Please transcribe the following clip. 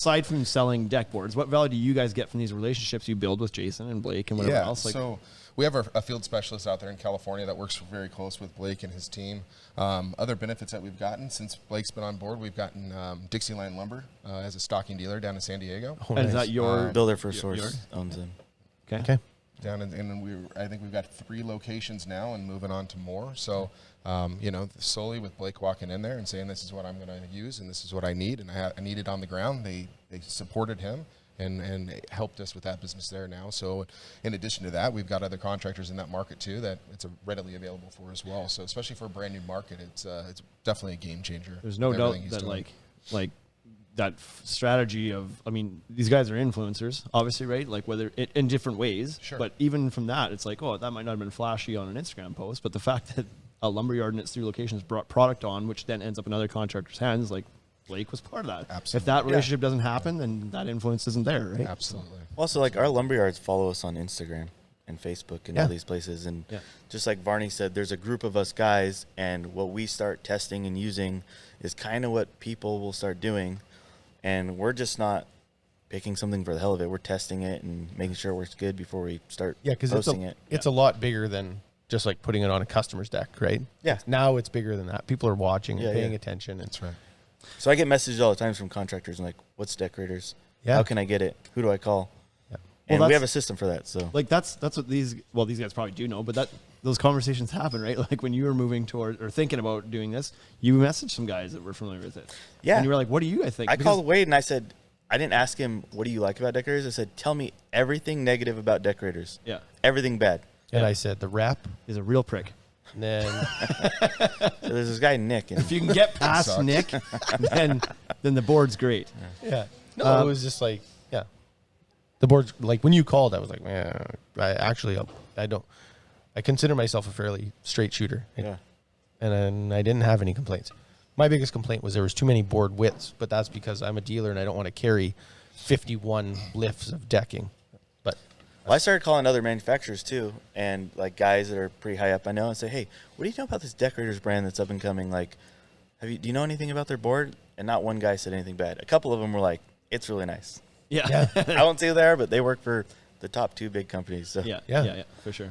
aside from selling deck boards, what value do you guys get from these relationships you build with Jason and Blake and whatever else? Like, so we have a field specialist out there in California that works very close with Blake and his team. Other benefits that we've gotten since Blake's been on board, we've gotten Dixieline Lumber as a stocking dealer down in San Diego. Oh, and is that your Builder for Source owns them? Okay. Down and I think we've got 3 locations now and moving on to more. So, solely with Blake walking in there and saying, this is what I'm going to use and this is what I need. And I need it on the ground. They supported him and helped us with that business there now. So in addition to that, we've got other contractors in that market too that it's readily available for as well. So especially for a brand new market, it's definitely a game changer. There's no doubt that like that strategy of, I mean, these guys are influencers, obviously, right? Like whether in different ways, sure. But even from that, it's like, oh, that might not have been flashy on an Instagram post, but the fact that a lumberyard in its 3 locations brought product on, which then ends up in other contractors' hands, like Blake was part of that. Absolutely. If that relationship doesn't happen, then that influence isn't there, right? Absolutely. Also, like our lumberyards follow us on Instagram and Facebook and all these places. And just like Varney said, there's a group of us guys, and what we start testing and using is kind of what people will start doing. And we're just not picking something for the hell of it. We're testing it and making sure it works good before we start posting it. It's a lot bigger than just like putting it on a customer's deck, right? Yeah. Now it's bigger than that. People are watching and paying attention. That's right. So I get messages all the time from contractors and like, what's Deckorators? Yeah. How can I get it? Who do I call? Yeah. And Well, we have a system for that. So Like that's what these guys probably do know, but those conversations happen, right? Like when you were moving toward or thinking about doing this, you messaged some guys that were familiar with it. Yeah. And you were like, what do you guys think? I called Wade and I said, I didn't ask him, what do you like about Deckorators? I said, tell me everything negative about Deckorators. Yeah. Everything bad. And I said, the rep. He's a real prick. And then So there's this guy, Nick. And If you can get past Nick, then the board's great. it was just like, the board's like when you called, I was like, man, I consider myself a fairly straight shooter. yeah. And then I didn't have any complaints. My biggest complaint was there was too many board widths, but that's because I'm a dealer and I don't want to carry 51 lifts of decking. But Well, I started calling other manufacturers too, and like guys that are pretty high up I know, and say, hey, what do you know about this Deckorators brand that's up and coming? Like, do you know anything about their board? And not one guy said anything bad. A couple of them were like, it's really nice. Yeah. I won't say who they are, but they work for the top 2 big companies. So. Yeah, for sure.